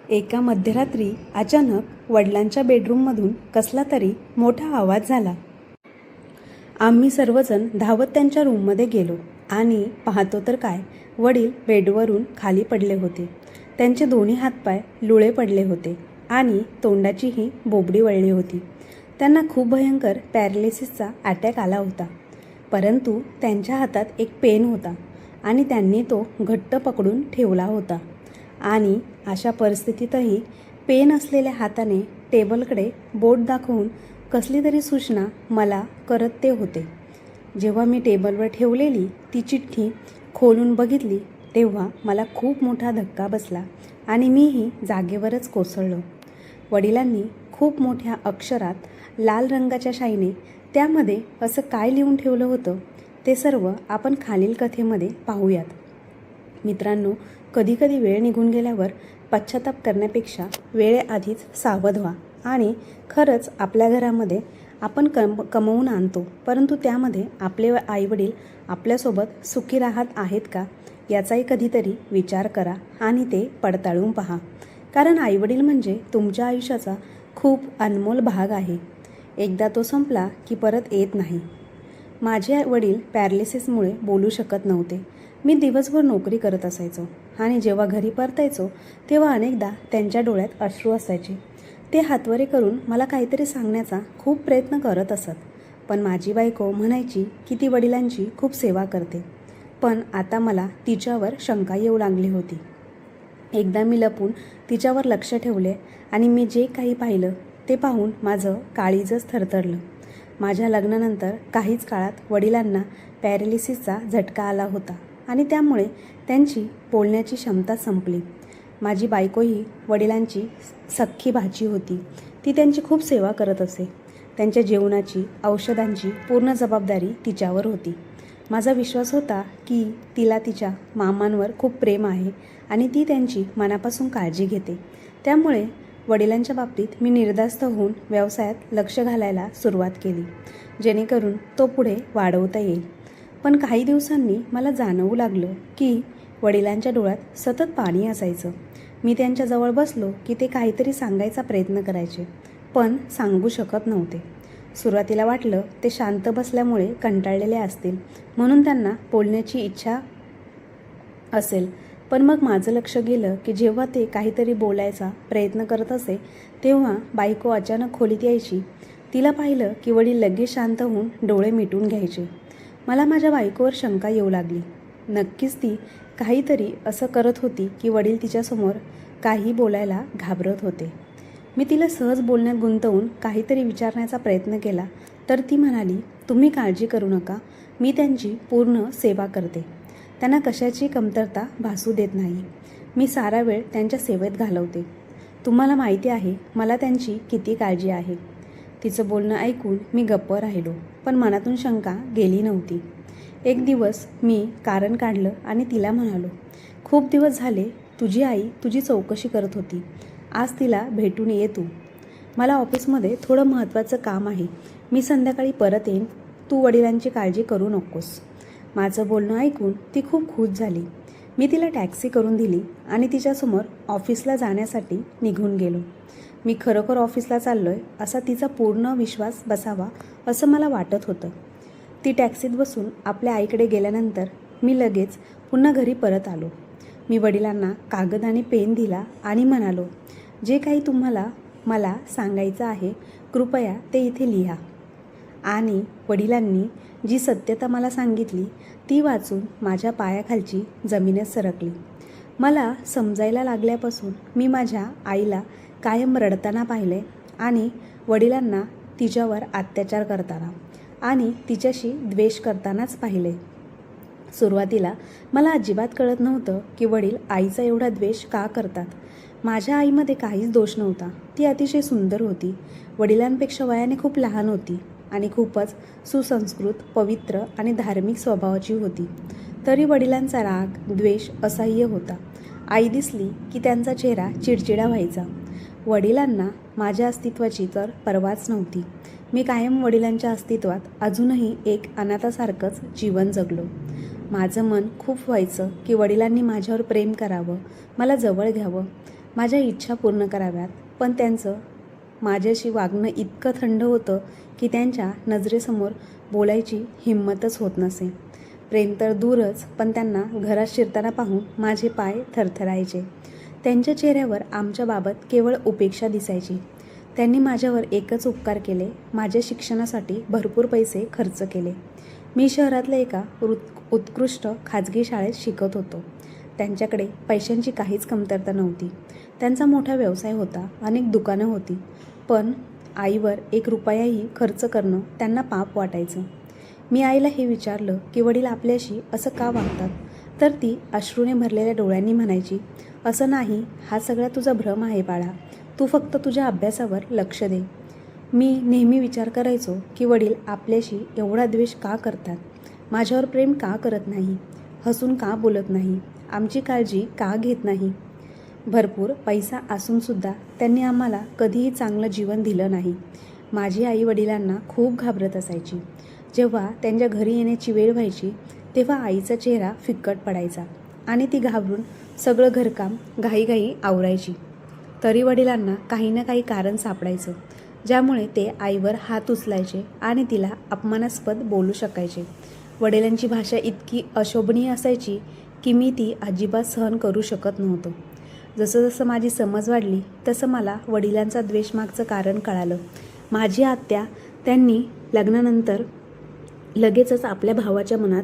एका मध्यरात्री अचानक वडिलांच्या बेडरूममधून कसला तरी मोठा आवाज झाला. आम्ही सर्वजण धावत त्यांच्या रूममध्ये गेलो आणि पाहतो तर काय, वडील बेडवरून खाली पडले होते. त्यांचे दोन्ही हातपाय लुळे पडले होते आणि तोंडाचीही बोबडी वळली होती. त्यांना खूप भयंकर पॅरालिसिसचा अटॅक आला होता. परंतु त्यांच्या हातात एक पेन होता आणि त्यांनी तो घट्ट पकडून ठेवला होता. आणि अशा परिस्थितीतही पेन असलेल्या हाताने टेबलकडे बोट दाखवून कसली तरी सूचना मला करत ते होते. जेव्हा मी टेबलवर ठेवलेली ती चिठ्ठी खोलून बघितली तेव्हा मला खूप मोठा धक्का बसला आणि मीही जागेवरच कोसळलो. वडिलांनी खूप मोठ्या अक्षरात लाल रंगाच्या शाईने त्यामध्ये असं काय लिहून ठेवलं होतं ते सर्व आपण खालील कथेमध्ये पाहूयात. मित्रांनो, कधीकधी वेळ निघून गेल्यावर पश्चाताप करण्यापेक्षा वेळेआधीच सावध व्हा. आणि खरंच आपल्या घरामध्ये आपण कमवून आणतो, परंतु त्यामध्ये आपले आईवडील आपल्यासोबत सुखी राहत आहेत का याचाही कधीतरी विचार करा आणि ते पडताळून पहा. कारण आईवडील म्हणजे तुमच्या आयुष्याचा खूप अनमोल भाग आहे. एकदा तो संपला की परत येत नाही. माझे वडील पॅरालिसिसमुळे बोलू शकत नव्हते. मी दिवसभर नोकरी करत असायचो आणि जेव्हा घरी परतायचो तेव्हा अनेकदा त्यांच्या डोळ्यात अश्रू असायचे. ते हातवरे करून मला काहीतरी सांगण्याचा खूप प्रयत्न करत असत, पण माझी बायको म्हणायची की ती वडिलांची खूप सेवा करते. पण आता मला तिच्यावर शंका येऊ लागली होती. एकदा मी लपून तिच्यावर लक्ष ठेवले आणि मी जे काही पाहिलं ते पाहून माझं काळीजच थरथरलं. माझ्या लग्नानंतर काहीच काळात वडिलांना पॅरालिसिसचा झटका आला होता आणि त्यामुळे त्यांची बोलण्याची क्षमता संपली. माझी बायकोही वडिलांची सख्खी भाची होती. ती त्यांची खूप सेवा करत असे. त्यांच्या जेवणाची, औषधांची पूर्ण जबाबदारी तिच्यावर होती. माझा विश्वास होता की तिला तिच्या मामांवर खूप प्रेम आहे आणि ती त्यांची मनापासून काळजी घेते. त्यामुळे वडिलांच्या बाबतीत मी निर्धास्त होऊन व्यवसायात लक्ष घालायला सुरुवात केली, जेणेकरून तो पुढे वाढवता येईल. पण काही दिवसांनी मला जाणवू लागलं की वडिलांच्या डोळ्यात सतत पाणी असायचं. मी त्यांच्याजवळ बसलो की ते काहीतरी सांगायचा प्रयत्न करायचे, पण सांगू शकत नव्हते. सुरुवातीला वाटलं ते शांत बसल्यामुळे कंटाळलेले असतील, म्हणून त्यांना बोलण्याची इच्छा असेल. पण मग माझं लक्ष गेलं की जेव्हा ते काहीतरी बोलायचा प्रयत्न करत असे तेव्हा बायको अचानक खोलीत यायची. तिला पाहिलं की वडील लगेच शांत होऊन डोळे मिटून घ्यायचे. मला माझ्या बायकोवर शंका येऊ लागली. नक्कीच ती काहीतरी असं करत होती की वडील तिच्यासमोर काही बोलायला घाबरत होते. मी तिला सहज बोलण्यात गुंतवून काहीतरी विचारण्याचा प्रयत्न केला तर ती म्हणाली, तुम्ही काळजी करू नका, मी त्यांची पूर्ण सेवा करते. त्यांना कशाची कमतरता भासू देत नाही. मी सारा वेळ त्यांच्या सेवेत घालवते. तुम्हाला माहिती आहे मला त्यांची किती काळजी आहे. तिचं बोलणं ऐकून मी गप्प राहिलो, पण मनातून शंका गेली नव्हती. एक दिवस मी कारण काढलं आणि तिला म्हणालो, खूप दिवस झाले तुझी आई तुझी चौकशी करत होती. आज तिला भेटून ये तू. मला ऑफिसमध्ये थोडं महत्त्वाचं काम आहे. मी संध्याकाळी परत येईन. तू वडिलांची काळजी करू नकोस. माझं बोलणं ऐकून ती खूप खुश झाली. मी तिला टॅक्सी करून दिली आणि तिच्यासमोर ऑफिसला जाण्यासाठी निघून गेलो. मी खरोखर ऑफिसला चाललोय असा तिचा पूर्ण विश्वास बसावा असं मला वाटत होतं. ती टॅक्सीत बसून आपल्या आईकडे गेल्यानंतर मी लगेच पुन्हा घरी परत आलो. मी वडिलांना कागद आणि पेन दिला आणि म्हणालो, जे काही तुम्हाला मला सांगायचं आहे कृपया ते इथे लिहा. आणि वडिलांनी जी सत्यता मला सांगितली ती वाचून माझ्या पायाखालची जमीनच सरकली. मला समजायला लागल्यापासून मी माझ्या आईला कायम रडताना पाहिले आणि वडिलांना तिच्यावर अत्याचार करताना आणि तिच्याशी द्वेष करतानाच पाहिले. सुरुवातीला मला अजिबात कळत नव्हतं की वडील आईचा एवढा द्वेष का करतात. माझ्या आईमध्ये काहीच दोष नव्हता. ती अतिशय सुंदर होती. वडिलांपेक्षा वयाने खूप लहान होती आणि खूपच सुसंस्कृत, पवित्र आणि धार्मिक स्वभावाची होती. तरी वडिलांचा राग, द्वेष असह्य होता. आई दिसली की त्यांचा चेहरा चिडचिडा व्हायचा. वडिलांना माझ्या अस्तित्वाची तर पर्वाच नव्हती. मी कायम वडिलांच्या अस्तित्वात अजूनही एक अनाथासारखंच जीवन जगलो. माझं मन खूप व्हायचं की वडिलांनी माझ्यावर प्रेम करावं, मला जवळ घ्यावं. माझ्या इच्छा पूर्ण कराव्यात, पण त्यांचं माझ्याशी वागणं इतकं थंड होतं की त्यांच्या नजरेसमोर बोलायची हिंमतच होत नसे. प्रेम तर दूरच, पण त्यांना घरात शिरताना पाहून माझे पाय थरथरायचे. त्यांच्या चेहऱ्यावर आमच्याबाबत केवळ उपेक्षा दिसायची. त्यांनी माझ्यावर एकच उपकार केले, माझ्या शिक्षणासाठी भरपूर पैसे खर्च केले. मी शहरातल्या एका उत्कृष्ट खाजगी शाळेत शिकत होतो. त्यांच्याकडे पैशांची काहीच कमतरता नव्हती. त्यांचा मोठा व्यवसाय होता, अनेक दुकानं होती, पण आईवर 1 रुपयाही खर्च करणं त्यांना पाप वाटायचं. मी आईला हे विचारलं की वडील आपल्याशी असं का वागतात, तर ती अश्रूने भरलेल्या डोळ्यांनी म्हणायची, असं नाही, हा सगळा तुझा भ्रम आहे बाळा, तू फक्त तुझ्या अभ्यासावर लक्ष दे. मी नेहमी विचार करायचो की वडील आपल्याशी एवढा द्वेष का करतात, माझ्यावर प्रेम का करत नाही, हसून का बोलत नाही, आमची काळजी का घेत नाही. भरपूर पैसा असूनसुद्धा त्यांनी आम्हाला कधीही चांगलं जीवन दिलं नाही. माझी आई वडिलांना खूप घाबरत असायची. जेव्हा त्यांच्या घरी येण्याची वेळ व्हायची तेव्हा आईचा चेहरा फिक्कट पडायचा आणि ती घाबरून सगळं घरकाम घाईघाई आवरायची. तरी वडिलांना काही ना काही कारण सापडायचं, ज्यामुळे ते आईवर हात उचलायचे आणि तिला अपमानास्पद बोलू शकायचे. वडिलांची भाषा इतकी अशोभनीय असायची की मी ती अजिबात सहन करू शकत नव्हतो. जसं जसं माझी समज वाढली तसं मला वडिलांचा द्वेष मागचं कारण कळालं. माझी आत्या, त्यांनी लग्नानंतर लगेचच आपल्या भावाच्या मनात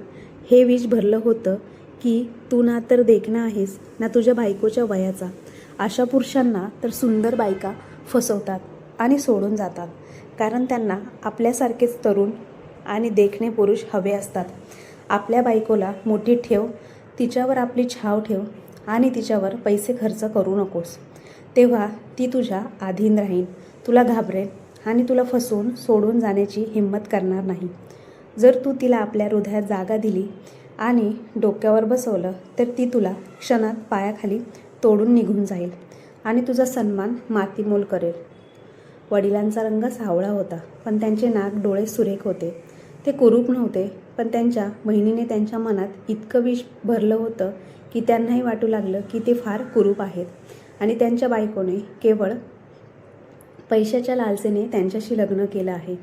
हे विष भरलं होतं की तू ना तर देखणा आहेस ना तुझ्या बायकोच्या वयाचा. अशा पुरुषांना तर सुंदर बायका फसवतात आणि सोडून जातात, कारण त्यांना आपल्यासारखेच तरुण आणि देखणे पुरुष हवे असतात. आपल्या बायकोला मोठी ठेव, तिच्यावर आपली छाव ठेव आणि तिच्यावर पैसे खर्च करू नकोस. तेव्हा ती तुझ्या अधीन राहील, तुला घाबरेल आणि तुला फसवून सोडून जाण्याची हिंमत करणार नाही. जर तू तिला आपल्या हृदयात जागा दिली आणि डोक्यावर बसवलं तर ती तुला क्षणात पायाखाली तोडून निघून जाईल आणि तुझा सन्मान मातीमोल करेल. वडिलांचा रंग सावळा होता, पण त्यांचे नाक डोळे सुरेख होते. ते कुरूप नव्हते, पण त्यांच्या बहिणीने त्यांच्या मनात इतकं विष भरलं होतं की त्यांनाही वाटू लागलं की ते फार कुरूप आहेत आणि त्यांच्या बायकोने केवळ पैशाच्या लालसेने त्यांच्याशी लग्न केलं आहे.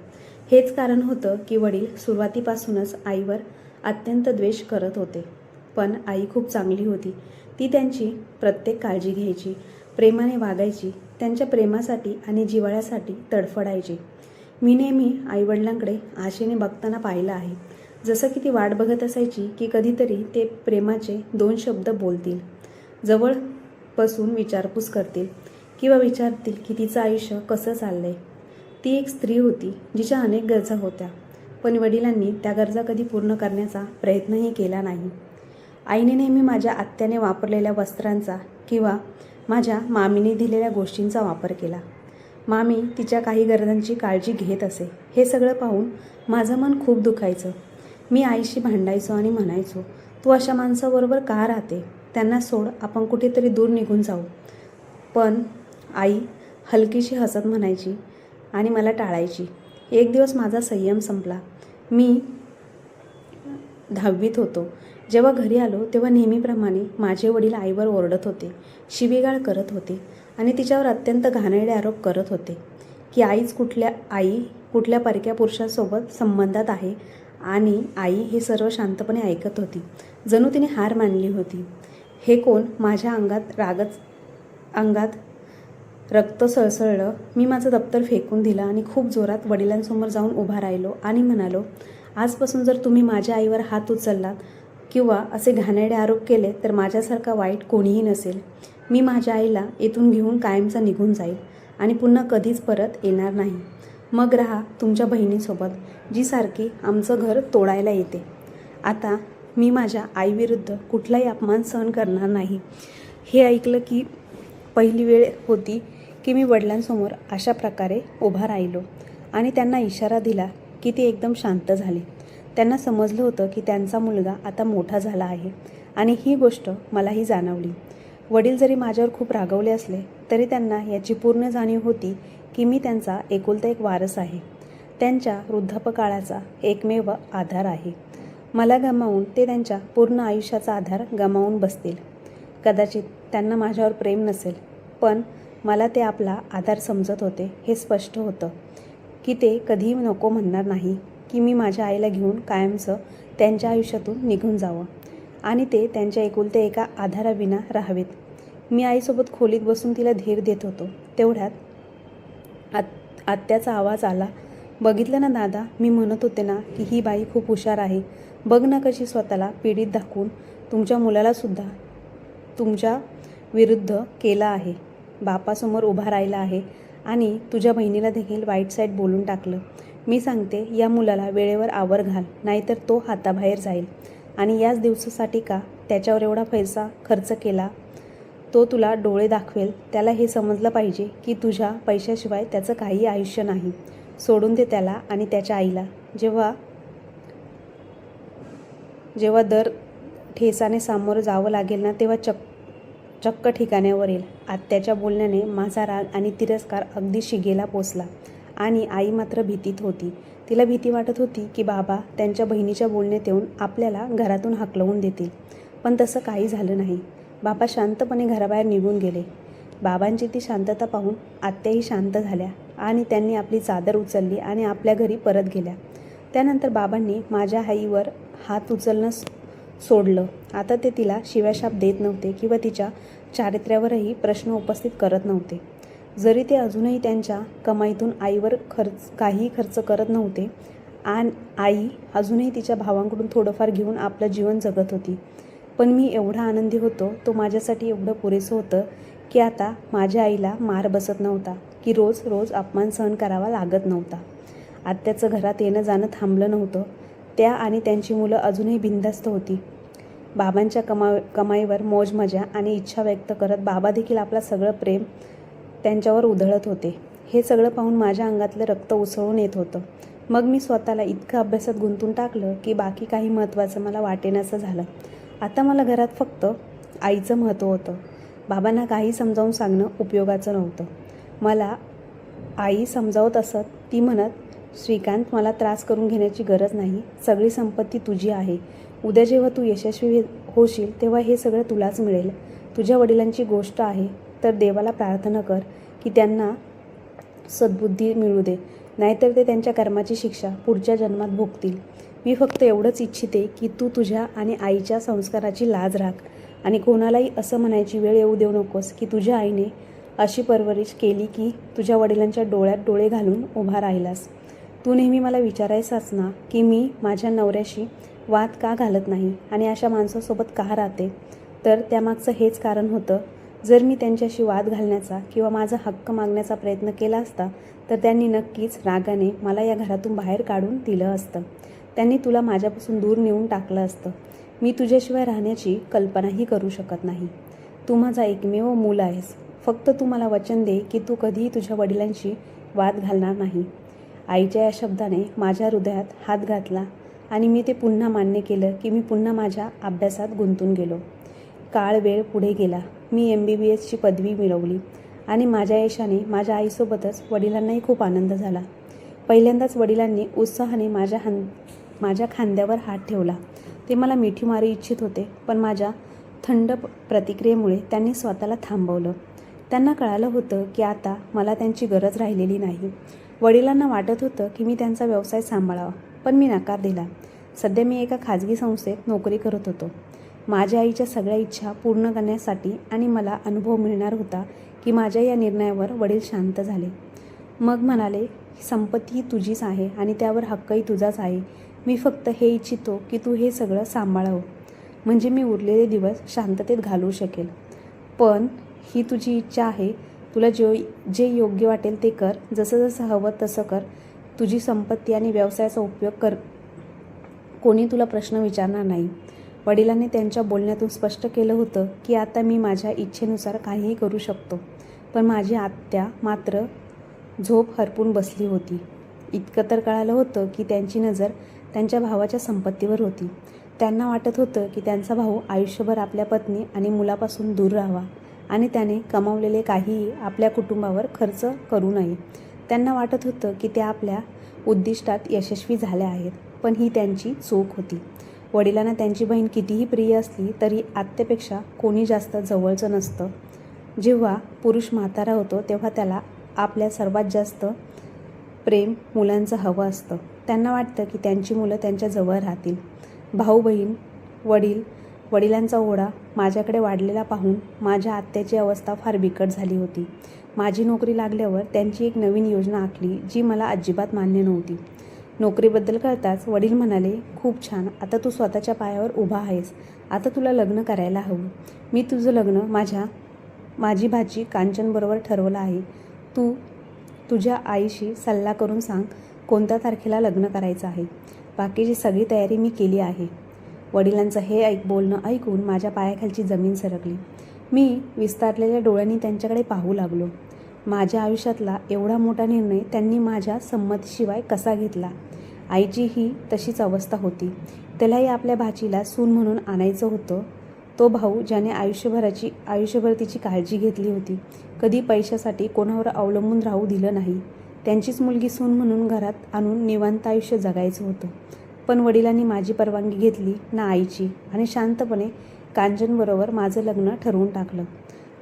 हेच कारण होतं की वडील सुरुवातीपासूनच आईवर अत्यंत द्वेष करत होते. पण आई खूप चांगली होती. ती त्यांची प्रत्येक काळजी घ्यायची, प्रेमाने वागायची, त्यांच्या प्रेमासाठी आणि जिव्हाळ्यासाठी तडफडायची. मी नेहमी आईवडिलांकडे आशेने बघताना पाहिलं आहे, जसं की ती वाट बघत असायची की कधीतरी ते प्रेमाचे 2 शब्द बोलतील, जवळ बसून विचारपूस करतील किंवा विचारतील की तिचं आयुष्य कसं चाललंय. ती एक स्त्री होती जिच्या अनेक गरजा होत्या, पण वडिलांनी त्या गरजा कधी पूर्ण करण्याचा प्रयत्नही केला नाही. आईने नेहमी माझ्या आत्याने वापरलेल्या वस्त्रांचा किंवा माझ्या मामीने दिलेल्या गोष्टींचा वापर केला. मामी तिच्या काही गरजांची काळजी घेत असे. हे सगळं पाहून माझं मन खूप दुखायचं. मी आईशी भांडायचो आणि म्हणायचो, तू अशा माणसाबरोबर का राहते, त्यांना सोड, आपण कुठेतरी दूर निघून जाऊ. पण आई हलकीशी हसत म्हणायची आणि मला टाळायची. एक दिवस माझा संयम संपला. मी 10वीत होतो. जेव्हा घरी आलो तेव्हा नेहमीप्रमाणे माझे वडील आईवर ओरडत होते, शिवीगाळ करत होते आणि तिच्यावर अत्यंत घाणेरडे आरोप करत होते की आई कुठल्या परक्या पुरुषासोबत संबंधात आहे. आणि आई हे सर्व शांतपणे ऐकत होती, जणू तिने हार मानली होती. हे कोण? माझ्या अंगात रक्त सळसळलं. मी माझं दप्तर फेकून दिलं आणि खूप जोरात वडिलांसमोर जाऊन उभा राहिलो आणि म्हणालो, आजपासून जर तुम्ही माझ्या आईवर हात उचललात किंवा असे घाणेरडे आरोप केले तर माझ्यासारखा वाईट कोणीही नसेल. मी माझ्या आईला इथून घेऊन कायमचा निघून जाईल आणि पुन्हा कधीच परत येणार नाही. मग राहा तुमच्या बहिणीसोबत, जी सारखी आमचं घर तोडायला येते. आता मी माझ्या आईविरुद्ध कुठलाही अपमान सहन करणार नाही. हे ऐकलं की पहिली वेळ होती की मी वडिलांसमोर अशा प्रकारे उभा राहिलो आणि त्यांना इशारा दिला की ते एकदम शांत झाले. त्यांना समजलं होतं की त्यांचा मुलगा आता मोठा झाला आहे आणि ही गोष्ट मलाही जाणवली. वडील जरी माझ्यावर खूप रागवले असले तरी त्यांना याची पूर्ण जाणीव होती की मी त्यांचा एकुलता एक वारस आहे, त्यांच्या वृद्धापकाळाचा एकमेव आधार आहे. मला गमावून ते त्यांच्या पूर्ण आयुष्याचा आधार गमावून बसतील. कदाचित त्यांना माझ्यावर प्रेम नसेल, पण मला ते आपला आधार समजत होते. हे स्पष्ट होतं की ते कधीही नको म्हणणार नाही की मी माझ्या आईला घेऊन कायमचं त्यांच्या आयुष्यातून निघून जावं आणि ते त्यांच्या एकुलते एका आधाराविना राहावेत. मी आईसोबत खोलीत बसून तिला धीर देत होतो. तेवढ्यात आत्याचा आवाज आला. बघितलं ना दादा, मी म्हणत होते ना की ही बाई खूप हुशार आहे. बघ ना कशी स्वतःला पीडित दाखवून तुमच्या मुलालासुद्धा तुमच्या विरुद्ध केलं आहे. बापासमोर उभा राहिला आहे आणि तुझ्या बहिणीला देखील वाईट साईड बोलून टाकलं. मी सांगते या मुलाला वेळेवर आवर घाल, नाहीतर तो हाताबाहेर जाईल. आणि याच दिवसासाठी का त्याच्यावर एवढा पैसा खर्च केला? तो तुला डोळे दाखवेल. त्याला हे समजलं पाहिजे की तुझ्या पैशाशिवाय त्याचं काही आयुष्य नाही. सोडून दे त्याला आणि त्याच्या आईला. जेव्हा दर ठेसाने सामोरं जावं लागेल ना, तेव्हा चक्क ठिकाण्यावर येईल. आत्याच्या बोलण्याने माझा राग आणि तिरस्कार अगदी शिगेला पोचला आणि आई मात्र भीतीत होती. तिला भीती वाटत होती की बाबा त्यांच्या बहिणीच्या बोलण्यात येऊन आपल्याला घरातून हाकलवून देतील. पण तसं काही झालं नाही. बाबा शांतपणे घराबाहेर निघून गेले. बाबांची ती शांतता पाहून आत्याही शांत झाल्या आणि त्यांनी आपली चादर उचलली आणि आपल्या घरी परत गेल्या. त्यानंतर बाबांनी माझ्या आईवर हात उचलणं सोडलं. आता ते तिला शिव्याशाप देत नव्हते किंवा तिच्या चारित्र्यावरही प्रश्न उपस्थित करत नव्हते. जरी ते अजूनही त्यांच्या कमाईतून आईवर काहीही खर्च करत नव्हते आणि आई अजूनही तिच्या भावांकडून थोडंफार घेऊन आपलं जीवन जगत होती. पण मी एवढा आनंदी होतो, तो माझ्यासाठी एवढं पुरेसं होतं की आता माझ्या आईला मार बसत नव्हता की रोज रोज अपमान सहन करावा लागत नव्हता. आत्याचं घरात येणं जाणं थांबलं नव्हतं. त्या आणि त्यांची मुलं अजूनही बिनधास्त होती. बाबांच्या कमाईवर मौज मजा आणि इच्छा व्यक्त करत बाबा देखील आपलं सगळं प्रेम त्यांच्यावर उधळत होते. हे सगळं पाहून माझ्या अंगातलं रक्त उसळून येत होतं. मग मी स्वतःला इतकं अभ्यासात गुंतून टाकलं की बाकी काही महत्त्वाचं मला वाटेनासं झालं. आता मला घरात फक्त आईचं महत्त्व होतं. बाबांना काही समजावून सांगणं उपयोगाचं नव्हतं. मला आई समजावत असत. ती म्हणत, श्रीकांत, मला त्रास करून घेण्याची गरज नाही. सगळी संपत्ती तुझी आहे. उद्या जेव्हा तू यशस्वी होशील तेव्हा हे सगळं तुलाच मिळेल. तुझ्या वडिलांची गोष्ट आहे तर देवाला प्रार्थना कर की त्यांना सद्बुद्धी मिळू दे, नाहीतर ते त्यांच्या कर्माची शिक्षा पुढच्या जन्मात भोगतील. मी फक्त एवढंच इच्छिते की तू तुझ्या आणि आईच्या संस्काराची लाज राख आणि कोणालाही असं म्हणायची वेळ येऊ देऊ नकोस की तुझ्या आईने अशी परवरिश केली की तुझ्या वडिलांच्या डोळ्यात डोळे घालून उभा राहिलास. तू नेहमी मला विचारायचास ना की मी माझ्या नवऱ्याशी वाद का घालत नाही आणि अशा माणसासोबत का राहते. तर त्यामागचं हेच कारण होतं. जर मी त्यांच्याशी वाद घालण्याचा किंवा माझा हक्क मागण्याचा प्रयत्न केला असता तर त्यांनी नक्कीच रागाने मला या घरातून बाहेर काढून दिलं असतं. त्यांनी तुला माझ्यापासून दूर नेऊन टाकलं असतं. मी तुझ्याशिवाय राहण्याची कल्पनाही करू शकत नाही. तू माझा एकमेव मूल आहेस. फक्त तू मला वचन दे की तू कधीही तुझ्या वडिलांशी वाद घालणार नाही. आईच्या या शब्दाने माझ्या हृदयात हात घातला आणि मी ते पुन्हा मान्य केलं की मी पुन्हा माझ्या अभ्यासात गुंतून गेलो. वेळ पुढे गेला. मी MBBSची पदवी मिळवली आणि माझ्या यशाने माझ्या आईसोबतच वडिलांनाही खूप आनंद झाला. पहिल्यांदाच वडिलांनी उत्साहाने माझ्या खांद्यावर हात ठेवला. ते मला मिठी मारू इच्छित होते, पण माझ्या थंड प्रतिक्रियेमुळे त्यांनी स्वतःला थांबवलं. त्यांना कळालं होतं की आता मला त्यांची गरज राहिलेली नाही. वडिलांना वाटत होतं की मी त्यांचा व्यवसाय सांभाळावा, पण मी नकार दिला. सध्या मी एका खाजगी संस्थेत नोकरी करत होतो. माझ्या आईच्या सगळ्या इच्छा पूर्ण करण्यासाठी आणि मला अनुभव मिळणार होता की माझ्या या निर्णयावर वडील शांत झाले. मग म्हणाले, संपत्ती ही तुझीच आहे आणि त्यावर हक्कही तुझाच आहे. मी फक्त हे इच्छितो की तू हे सगळं सांभाळावं, म्हणजे मी उरलेले दिवस शांततेत घालवू शकेल. पण ही तुझी इच्छा आहे. तुला जे योग्य वाटेल ते कर. जसं जसं हवं तसं कर. तुझी संपत्ती आणि व्यवसायाचा उपयोग कर. कोणी तुला प्रश्न विचारणार नाही. वडिलांनी त्यांच्या बोलण्यातून स्पष्ट केलं होतं की आता मी माझ्या इच्छेनुसार काहीही करू शकतो. पण माझी आत्या मात्र झोप हरपून बसली होती. इतकं तर कळालं होतं की त्यांची नजर त्यांच्या भावाच्या संपत्तीवर होती. त्यांना वाटत होतं की त्यांचा भाऊ आयुष्यभर आपल्या पत्नी आणि मुलापासून दूर राहावा आणि त्याने कमावलेले काहीही आपल्या कुटुंबावर खर्च करू नये. त्यांना वाटत होतं की त्या आपल्या उद्दिष्टात यशस्वी झाल्या आहेत, पण ही त्यांची चूक होती. वडिलांना त्यांची बहीण कितीही प्रिय असली तरी आत्यापेक्षा कोणी जास्त जवळचं नसतं. जेव्हा पुरुष म्हातारा होतो तेव्हा त्याला आपल्या सर्वात जास्त प्रेम मुलांचं हवं असतं. त्यांना वाटतं की त्यांची मुलं त्यांच्या जवळ राहतील. भाऊ बहीण, वडिलांचा ओढा माझ्याकडे वाढलेला पाहून माझ्या आत्याची अवस्था फार बिकट झाली होती. माझी नोकरी लागल्यावर त्यांची एक नवीन योजना आखली जी मला अजिबात मान्य नव्हती. नोकरीबद्दल कळताच वडील म्हणाले, खूप छान, आता तू स्वतःच्या पायावर उभा आहेस, आता तुला लग्न करायला हवं. मी तुझं लग्न माझी भाची कांचनबरोबर ठरवलं आहे. तू तुझ्या आईशी सल्ला करून सांग कोणत्या तारखेला लग्न करायचं आहे. बाकीची सगळी तयारी मी केली आहे. वडिलांचं हे बोलणं ऐकून माझ्या पायाखालची जमीन सरकली. मी विस्तारलेल्या डोळ्यांनी त्यांच्याकडे पाहू लागलो. माझ्या आयुष्यातला एवढा मोठा निर्णय त्यांनी माझ्या संमतीशिवाय कसा घेतला. आईचीही तशीच अवस्था होती. त्यालाही आपल्या भाचीला सून म्हणून आणायचं होतं. तो भाऊ ज्याने आयुष्यभर तिची काळजी घेतली होती, कधी पैशासाठी कोणावर अवलंबून राहू दिलं नाही, त्यांचीच मुलगी सून म्हणून घरात आणून निवांत आयुष्य जगायचं होतं. पण वडिलांनी माझी परवानगी घेतली ना आईची, आणि शांतपणे कांचनबरोबर माझं लग्न ठरवून टाकलं.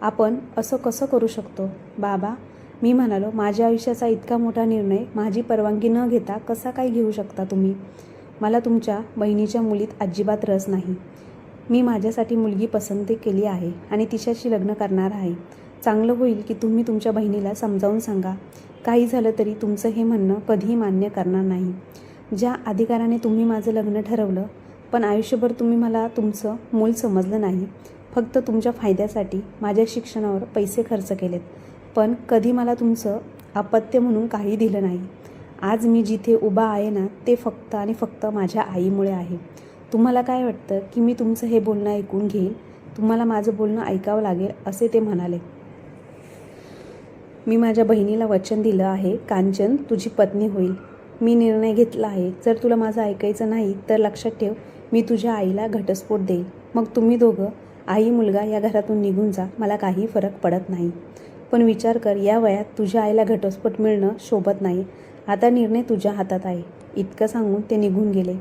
आपण असं कसं करू शकतो बाबा? मी म्हणालो, माझ्या आयुष्याचा इतका मोठा निर्णय माझी परवानगी न घेता कसा काय घेऊ शकता तुम्ही? मला तुमच्या बहिणीच्या मुलीत अजिबात रस नाही. मी माझ्यासाठी मुलगी पसंत केली आहे आणि तिच्याशी लग्न करणार आहे. चांगलं होईल की तुम्ही तुमच्या बहिणीला समजावून सांगा. काही झालं तरी तुमचं हे म्हणणं कधीही मान्य करणार नाही. ज्या अधिकाराने तुम्ही माझं लग्न ठरवलं, पण आयुष्यभर तुम्ही मला तुमचं मूल समजलं नाही. फक्त तुमच्या फायद्यासाठी माझ्या शिक्षणावर पैसे खर्च केलेत, पण कधी मला तुमचं अपत्य म्हणून काही दिलं नाही. आज मी जिथे उभा आहे ना, ते फक्त आणि फक्त माझ्या आईमुळे आहे. तुम्हाला काय वाटतं की मी तुमचं हे बोलणं ऐकून घेईल? तुम्हाला माझं बोलणं ऐकावं लागेल असे ते म्हणाले. मी माझ्या बहिणीला वचन दिलं आहे, कांचन तुझी पत्नी होईल. मी निर्णय घेतला आहे. जर तुला माझं ऐकायचं नाही तर लक्षात ठेव, मी तुझ्या आईला घटस्फोट देईल. मग तुम्ही दोघं, आई मुलगा, या घरातून निघून जा. मला काही फरक पडत नाही. पण विचार कर, या वयात तुझ्या आईला घटस्फोट मिळणं शोभत नाही. आता निर्णय तुझ्या हातात आहे. इतकं सांगून ते निघून गेले.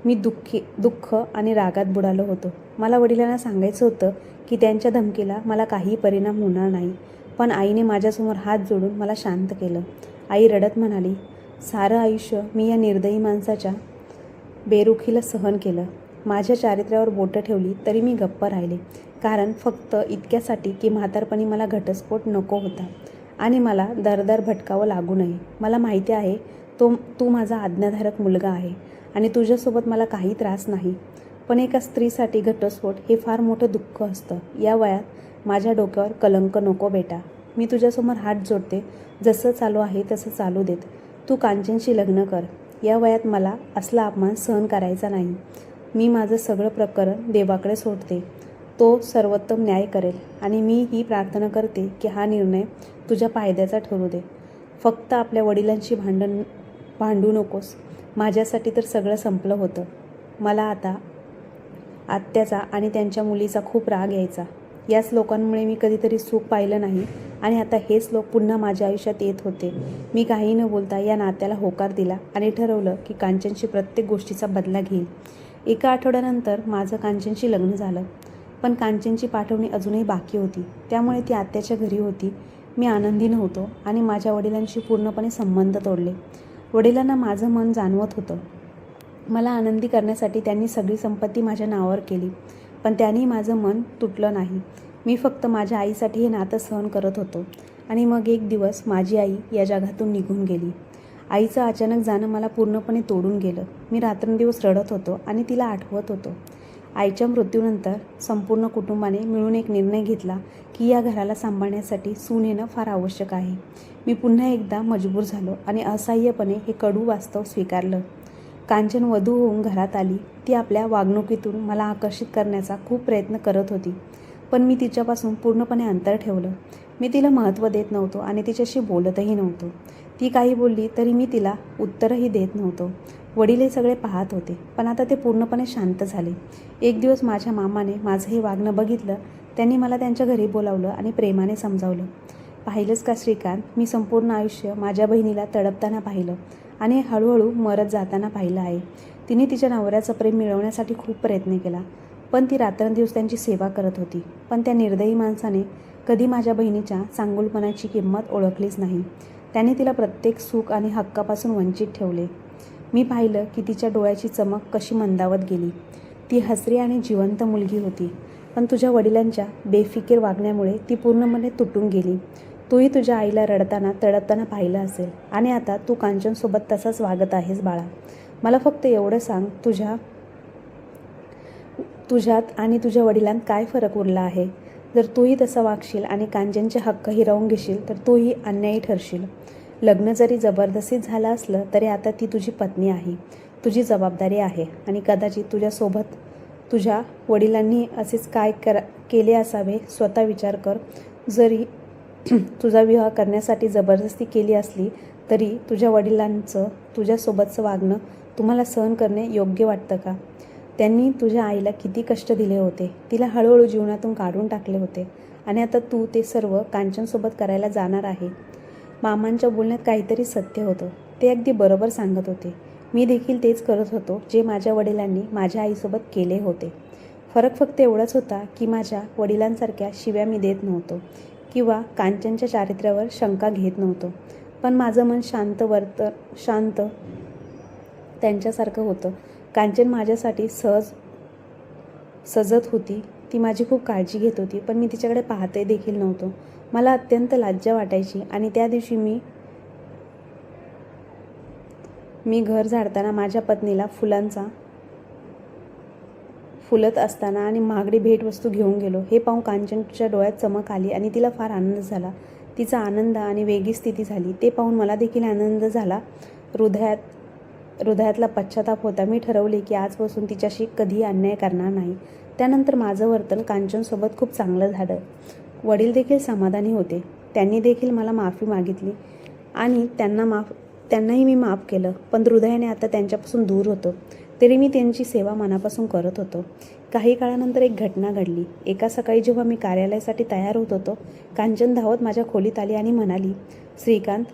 मी दुःख आणि रागात बुडालो होतो. मला वडिलांना सांगायचं होतं की त्यांच्या धमकीला मला काही परिणाम होणार नाही, पण आईने माझ्यासमोर हात जोडून मला शांत केलं. आई रडत म्हणाली, सारं आयुष्य मी या निर्दयी माणसाच्या बेरुखीला सहन केलं. माझ्या चारित्र्यावर बोटं ठेवली तरी मी गप्प राहिले, कारण फक्त इतक्यासाठी की म्हातारपणी मला घटस्फोट नको होता आणि मला दरदर भटकावं लागू नये. मला माहिती आहे तू माझा आज्ञाधारक मुलगा आहे आणि तुझ्यासोबत मला काही त्रास नाही. पण एका स्त्रीसाठी घटस्फोट हे फार मोठं दुःख असतं. या वयात माझ्या डोक्यावर कलंक नको बेटा. मी तुझ्यासमोर हात जोडते. जसं चालू आहे तसं चालू देत. तू कांचनशी लग्न कर. या वयात मला असला अपमान सहन करायचा नाही. मी माझं सगळं प्रकरण देवाकडे सोडते. तो सर्वोत्तम न्याय करेल आणि मी ही प्रार्थना करते की हा निर्णय तुझ्या फायद्याचा ठरू दे. फक्त आपल्या वडिलांशी भांडू नकोस. माझ्यासाठी तर सगळं संपलं होतं. मला आता आत्याचा आणि त्यांच्या मुलीचा खूप राग यायचा. याच लोकांमुळे मी कधीतरी सुख पाहिलं नाही आणि आता हेच लोक पुन्हा माझ्या आयुष्यात येत होते. मी काही न बोलता या नात्याला होकार दिला आणि ठरवलं की कांचनची प्रत्येक गोष्टीचा बदला घेईल. एका आठवड्यानंतर माझं कांचनशी लग्न झालं, पण कांचनची पाठवणी अजूनही बाकी होती. त्यामुळे ती आत्याच्या घरी होती. मी आनंदी नव्हतो आणि माझ्या वडिलांशी पूर्णपणे संबंध तोडले. वडिलांना माझं मन जाणवत होतं. मला आनंदी करण्यासाठी त्यांनी सगळी संपत्ती माझ्या नावावर केली, पण त्यांनी माझं मन तुटलं नाही. मी फक्त माझ्या आईसाठी हे नातं सहन करत होतो. आणि मग एक दिवस माझी आई या जगातून निघून गेली. आईचं अचानक जाणं मला पूर्णपणे तोडून गेलं. मी रात्रंदिवस रडत होतो आणि तिला आठवत होतो. आईच्या मृत्यूनंतर संपूर्ण कुटुंबाने मिळून एक निर्णय घेतला की या घराला सांभाळण्यासाठी सून येणं फार आवश्यक आहे. मी पुन्हा एकदा मजबूर झालो आणि असहाय्यपणे हे कडू वास्तव स्वीकारलं. कांचन वधू होऊन घरात आली. ती आपल्या वागणुकीतून मला आकर्षित करण्याचा खूप प्रयत्न करत होती, पण मी तिच्यापासून पूर्णपणे अंतर ठेवलं. मी तिला महत्त्व देत नव्हतो आणि तिच्याशी बोलतही नव्हतो. ती काही बोलली तरी मी तिला उत्तरही देत नव्हतो. वडील हे सगळे पाहत होते, पण आता ते पूर्णपणे शांत झाले. एक दिवस माझ्या मामाने माझं हे वागणं बघितलं. त्यांनी मला त्यांच्या घरी बोलावलं आणि प्रेमाने समजावलं. पाहिलंच का श्रीकांत, मी संपूर्ण आयुष्य माझ्या बहिणीला तडपताना पाहिलं आणि हळूहळू मरत जाताना पाहिलं आहे. तिने तिच्या नवऱ्याचं प्रेम मिळवण्यासाठी खूप प्रयत्न केला, पण ती रात्रंदिवस त्यांची सेवा करत होती. पण त्या निर्दयी माणसाने कधी माझ्या बहिणीच्या चांगुलपणाची किंमत ओळखलीच नाही. त्याने तिला प्रत्येक सुख आणि हक्कापासून वंचित ठेवले. मी पाहिलं की तिच्या डोळ्याची चमक कशी मंदावत गेली. ती हसरी आणि जिवंत मुलगी होती, पण तुझ्या वडिलांच्या बेफिकीर वागण्यामुळे ती पूर्णपणे तुटून गेली. तूही तुझ्या आईला रडताना तडपताना पाहिलं असेल आणि आता तू कांचनसोबत तसाच वागत आहेस बाळा. मला फक्त एवढं सांग, तुझ्यात आणि तुझ्या वडिलांत काय फरक उरला आहे? जर तूही तसं वागशील आणि कांचनचे हक्क हिरावून घेशील तर तूही अन्यायी ठरशील. लग्न जरी जबरदस्तीत झालं असलं तरी आता ती तुझी पत्नी आहे, तुझी जबाबदारी आहे आणि कदाचित तुझ्यासोबत तुझ्या वडिलांनी असेच काय केले असावे. स्वतः विचार कर. जरी तुझा विवाह करण्यासाठी जबरदस्ती केली असली तरी तुझ्या वडिलांचं तुझ्यासोबतचं वागणं तुम्हाला सहन करणे योग्य वाटतं का? त्यांनी तुझ्या आईला किती कष्ट दिले होते, तिला हळूहळू जीवनातून काढून टाकले होते आणि आता तू ते सर्व कांचनसोबत करायला जाणार आहे. मामांच्या बोलण्यात काहीतरी सत्य होतं. ते अगदी बरोबर सांगत होते. मी देखील तेच करत होतो जे माझ्या वडिलांनी माझ्या आईसोबत केले होते. फरक फक्त एवढाच होता की माझ्या वडिलांसारख्या शिव्या मी देत नव्हतो किंवा कांचनच्या चारित्र्यावर शंका घेत नव्हतो. पण माझं मन शांत त्यांच्यासारखं होतं. कांचन माझ्यासाठी सजत होती. ती माझी खूप काळजी घेत होती, पण मी तिच्याकडे पाहते देखील नव्हतो. मला अत्यंत लज्जा वाटायची आणि त्या दिवशी मी घर झाडताना माझ्या पत्नीला फुलत असताना आणि महागडी भेटवस्तू घेऊन गेलो हे पाहून कांचनच्या डोळ्यात चमक आली आणि तिला फार आनंद झाला. तिचा आनंद आणि वेगळी स्थिती झाली ते पाहून मला देखील आनंद झाला. हृदयातला पश्चाताप होता. मी ठरवले की आजपासून तिच्याशी कधीही अन्याय करणार नाही. त्यानंतर माझं वर्तन कांचनसोबत खूप चांगलं झालं. वडील देखील समाधानी होते. त्यांनी देखील मला माफी मागितली आणि त्यांनाही मी माफ केलं. पण हृदयाने आता त्यांच्यापासून दूर होतो. तरी मी त्यांची सेवा मनापासून करत होतो. काही काळानंतर एक घटना घडली. एका सकाळी जेव्हा मी कार्यालयासाठी तयार होत होतो, कांचन धावत माझ्या खोलीत आली आणि म्हणाली, श्रीकांत,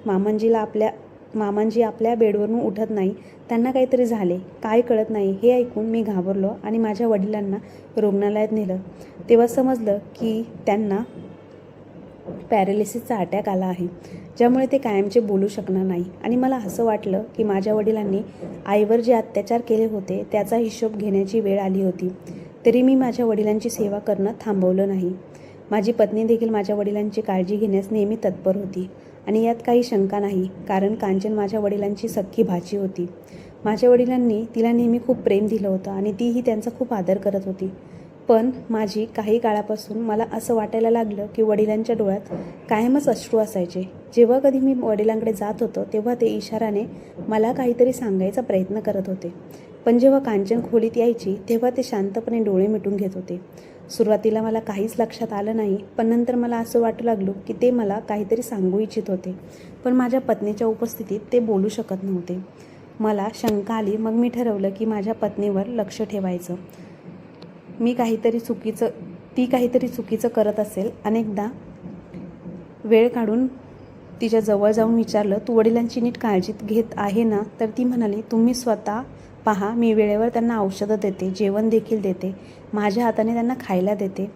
मामांजी आपल्या बेडवरून उठत नाही. त्यांना काहीतरी झाले, काय कळत नाही. हे ऐकून मी घाबरलो आणि माझ्या वडिलांना रुग्णालयात नेलं. तेव्हा समजलं की त्यांना पॅरालिसिसचा अटॅक आला आहे, ज्यामुळे ते कायमचे बोलू शकणार नाही. आणि मला असं वाटलं की माझ्या वडिलांनी आईवर जे अत्याचार केले होते त्याचा हिशोब घेण्याची वेळ आली होती. तरी मी माझ्या वडिलांची सेवा करणं थांबवलं नाही. माझी पत्नी देखील माझ्या वडिलांची काळजी घेण्यास नेहमी तत्पर होती आणि यात काही शंका नाही, कारण कांचन माझ्या वडिलांची सख्खी भाची होती. माझ्या वडिलांनी तिला नेहमी खूप प्रेम दिलं होतं आणि तीही त्यांचा खूप आदर करत होती. पण काही काळापासून मला असं वाटायला लागलं की वडिलांच्या डोळ्यात कायमच अश्रू असायचे. जेव्हा कधी मी वडिलांकडे जात होतो तेव्हा ते इशाराने मला काहीतरी सांगायचा प्रयत्न करत होते. पण जेव्हा कांचन खोलीत यायची तेव्हा ते शांतपणे डोळे मिटून घेत होते. सुरुवातीला मला काहीच लक्षात आलं नाही, पण नंतर मला असं वाटू लागलं की ते मला काहीतरी सांगू इच्छित होते, पण माझ्या पत्नीच्या उपस्थितीत ते बोलू शकत नव्हते. मला शंका आली. मग मी ठरवलं की माझ्या पत्नीवर लक्ष ठेवायचं. ती काहीतरी चुकीचं करत असेल. अनेकदा वेळ काढून तिच्या जवळ जाऊन विचारलं, तू वडिलांची नीट काळजी घेत आहे ना? तर ती म्हणाली, तुम्ही स्वतः पहा, मी वेळेवर त्यांना औषधं देते, जेवण देखील देते, माझ्या हाताने त्यांना खायला देते.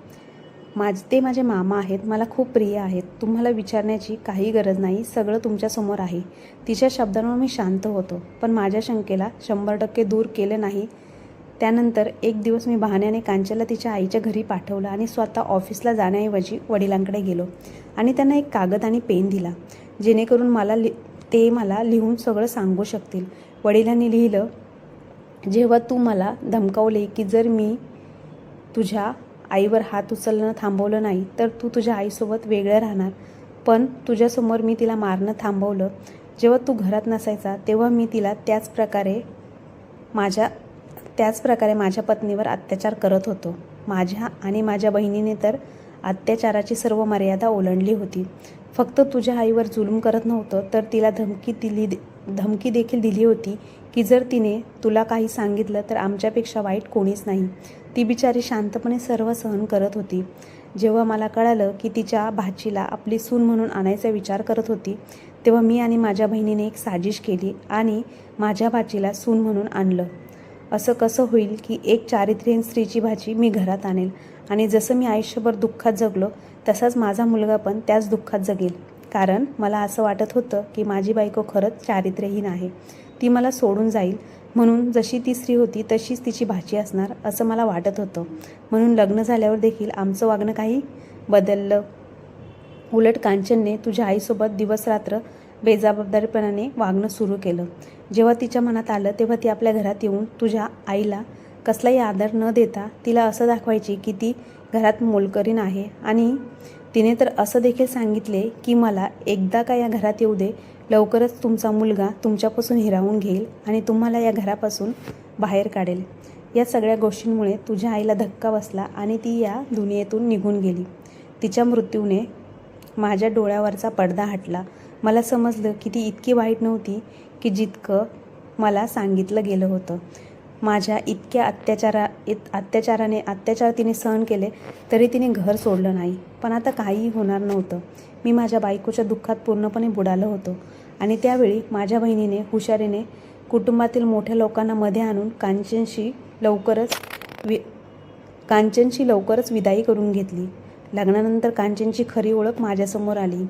ते माझे मामा आहेत, मला खूप प्रिय आहेत. तुम्हाला विचारण्याची काही गरज नाही, सगळं तुमच्यासमोर आहे. तिच्या शब्दांवर मी शांत होतो, पण माझ्या शंकेला 100% दूर केलं नाही. त्यानंतर एक दिवस मी बहाण्याने कांचनला तिच्या आईच्या घरी पाठवलं आणि स्वतः ऑफिसला जाण्याऐवजी वडिलांकडे गेलो आणि त्यांना एक कागद आणि पेन दिला, जेणेकरून ते मला लिहून सगळं सांगू शकतील. वडिलांनी लिहिलं, जेव्हा तू मला धमकावले की जर मी तुझ्या आईवर हात उचलणं थांबवलं नाही तर तू तुझ्या आईसोबत वेगळं राहणार, पण तुझ्यासमोर मी तिला मारणं थांबवलं. जेव्हा तू घरात नसायचा तेव्हा मी तिला त्याच प्रकारे माझ्या पत्नीवर अत्याचार करत होतो. माझ्या आणि माझ्या बहिणीने तर अत्याचाराची सर्व मर्यादा ओलांडली होती. फक्त तुझ्या आईवर जुलूम करत नव्हतं, तर तिला धमकी देखील दिली होती की जर तिने तुला काही सांगितलं तर आमच्यापेक्षा वाईट कोणीच नाही. ती बिचारी शांतपणे सर्व सहन करत होती. जेव्हा मला कळालं की तिच्या भाचीला आपली सून म्हणून आणायचा विचार करत होती, तेव्हा मी आणि माझ्या बहिणीने एक साजिश केली आणि माझ्या भाचीला सून म्हणून आणलं. असं कसं होईल की एक चारित्र्यहीन स्त्रीची भाची मी घरात आणेल आणि जसं मी आयुष्यभर दुःखात जगलो तसाच माझा मुलगा पण त्याच दुःखात जगेल. कारण मला असं वाटत होतं की माझी बायको खरंच चारित्र्यहीन आहे. ती मला सोडून जाईल म्हणून जशी ती स्त्री होती तशीच तिची भाची असणार असं मला वाटत होतं. म्हणून लग्न झाल्यावर देखील आमचं वागणं काही बदललं. उलट कांचनने तुझ्या आईसोबत दिवसरात्र बेजबाबदारीपणाने वागणं सुरू केलं. जेव्हा तिच्या मनात आलं तेव्हा ती आपल्या घरात येऊन तुझ्या आईला कसलाही आदर न देता तिला असं दाखवायची की ती घरात मोलकरीण आहे. आणि तिने तर असं देखील सांगितले की मला एकदा का या घरात येऊ दे, लवकरच तुमचा मुलगा तुमच्यापासून हिरावून घेईल आणि तुम्हाला या घरापासून बाहेर काढेल. या सगळ्या गोष्टींमुळे तुझ्या आईला धक्का बसला आणि ती या दुनियेतून निघून गेली. तिच्या मृत्यूने माझ्या डोळ्यावरचा पडदा हटला. मला समजलं की ती इतकी वाईट नव्हती की जितकं मला सांगितलं गेलं होतं. माझ्या इतक्या अत्याचार तिने सहन केले तरी तिने घर सोडलं नाही. पण आता काहीही होणार नव्हतं. मी माझ्या बायकोच्या दुःखात पूर्णपणे बुडालो होतो. आणि त्यावेळी माझ्या बहिणीने हुशारीने कुटुंबातील मोठ्या लोकांना मध्ये आणून कांचनशी लवकरच विदाई करून घेतली. लग्नानंतर कांचनची खरी ओळख माझ्यासमोर आली.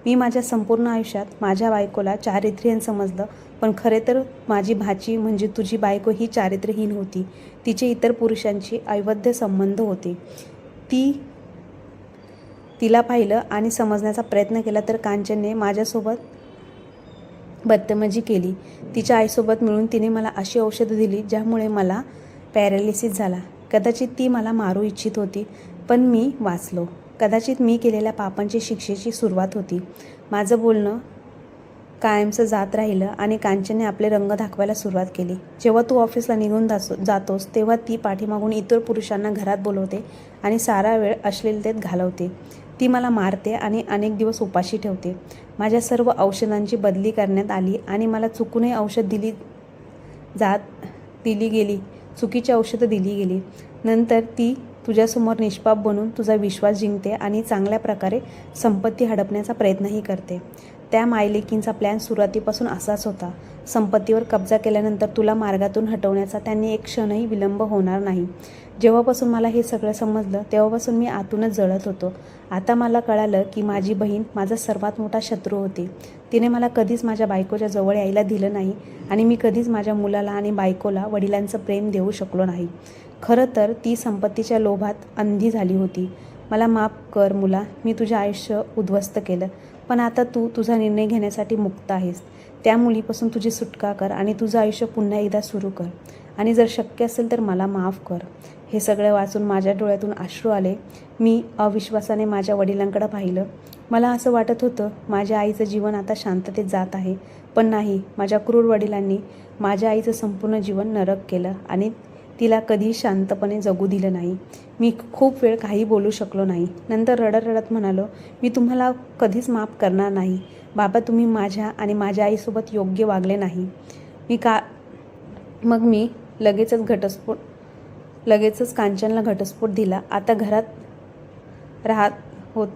मी माझ्या संपूर्ण आयुष्यात माझ्या बायकोला चारित्र्यहीन समजलं, पण खरे तर माझी भाची म्हणजे तुझी बायको ही चारित्र्यहीन होती. तिचे इतर पुरुषांशी अवैध संबंध होते. तिला पाहिलं आणि समजण्याचा प्रयत्न केला तर कांचनने माझ्यासोबत बदतमीजी केली. तिच्या आईसोबत मिळून तिने मला अशी औषधं दिली ज्यामुळे मला पॅरालिसिस झाला. कदाचित ती मला मारू इच्छित होती पण मी वाचलो. कदाचित मी केलेल्या पापांची शिक्षेची सुरुवात होती. माझं बोलणं कायमचं जात राहिलं आणि कांचनने आपले रंग दाखवायला सुरुवात केली. जेव्हा तू ऑफिसला निघून जातोस तेव्हा ती पाठीमागून इतर पुरुषांना घरात बोलवते आणि सारा वेळ अश्लीलतेत घालवते. ती मला मारते आणि अनेक दिवस उपाशी ठेवते. माझ्या सर्व औषधांची बदली करण्यात आली आणि मला चुकूनही औषध चुकीची औषधं दिली गेली. नंतर ती तुझ्यासमोर निष्पाप बनून तुझा विश्वास जिंकते आणि चांगल्या प्रकारे संपत्ती हडपण्याचा प्रयत्नही करते. त्या मायलेकींचा प्लॅन सुरुवातीपासून असाच होता. संपत्तीवर कब्जा केल्यानंतर तुला मार्गातून हटवण्याचा त्यांनी एक क्षणही विलंब होणार नाही. जेव्हापासून मला हे सगळं समजलं तेव्हापासून मी आतूनच जळत होतो. आता मला कळालं की माझी बहीण माझा सर्वात मोठा शत्रू होती. तिने मला कधीच माझ्या बायकोच्या जवळ यायला दिलं नाही आणि मी कधीच माझ्या मुलाला आणि बायकोला वडिलांचं प्रेम देऊ शकलो नाही. खरं तर ती संपत्तीच्या लोभात अंधी झाली होती. मला माफ कर मुला, मी तुझं आयुष्य उद्ध्वस्त केलं. पण आता तू तुझा निर्णय घेण्यासाठी मुक्त आहेस. त्या मुलीपासून तुझी सुटका कर आणि तुझं आयुष्य पुन्हा एकदा सुरू कर. आणि जर शक्य असेल तर मला माफ कर. हे सगळं वाचून माझ्या डोळ्यातून अश्रू आले. मी अविश्वासाने माझ्या वडिलांकडे पाहिलं. मला असं वाटत होतं माझ्या आईचं जीवन आता शांततेत जात आहे. पण नाही, माझ्या क्रूर वडिलांनी माझ्या आईचं संपूर्ण जीवन नरक केलं आणि तिला कधी शांतपणे जगू दिलं नाही. मी खूप वेळ काही बोलू शकलो नाही. नंतर रडत रडत म्हणालो, मी तुम्हाला कधीच माफ करणार नाही. बाबा, तुम्ही माझ्या आणि माझ्या आईसोबत योग्य वागले नाही. मग मी लगेचच कांचनला घटस्फोट दिला. आता घरात राहत होत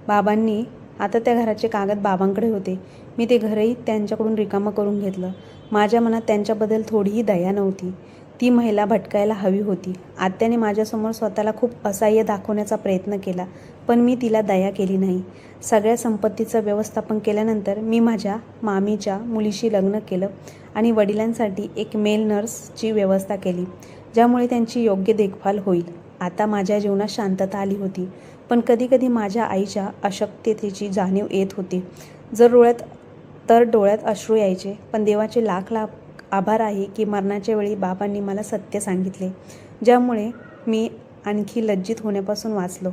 बाबांनी आता त्या घराचे कागद बाबांकडे होते. मी ते घरही त्यांच्याकडून रिकामं करून घेतलं. माझ्या मनात त्यांच्याबद्दल थोडीही दया नव्हती. ती महिला भटकायला हवी होती. आत्याने माझ्यासमोर स्वतःला खूप असहाय्य दाखवण्याचा प्रयत्न केला, पण मी तिला दया केली नाही. सगळ्या संपत्तीचं व्यवस्थापन केल्यानंतर मी माझ्या मामीच्या मुलीशी लग्न केलं आणि वडिलांसाठी एक मेल नर्सची व्यवस्था केली, ज्यामुळे त्यांची योग्य देखभाल होईल. आता माझ्या जीवनात शांतता आली होती. पण कधीकधी माझ्या आईच्या अशक्ततेची जाणीव येत होती. डोळ्यात अश्रू यायचे. पण देवाचे लाख लाख आभार आहे की मरणाच्या वेळी बाबांनी मला सत्य सांगितले, ज्यामुळे मी आणखी लज्जित होण्यापासून वाचलो.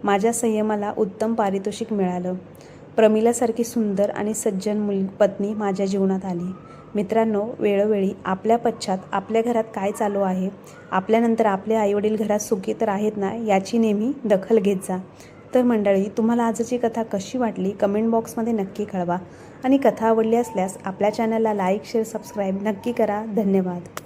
माझ्या संयमाला उत्तम पारितोषिक मिळालं. प्रमिलासारखी सुंदर आणि सज्जन पत्नी माझ्या जीवनात आली. मित्रांनो, वेळोवेळी आपल्या पश्चात आपल्या घरात काय चालू आहे, आपल्यानंतर आपले आईवडील घरात सुखी तर आहेत ना, याची नेहमी दखल घेत जा. तर मंडळी, तुम्हाला आजची कथा कशी वाटली कमेंट बॉक्समध्ये नक्की कळवा. आणि कथा आवडली असल्यास आपल्या चॅनलला लाईक, शेअर, सबस्क्राईब नक्की करा. धन्यवाद.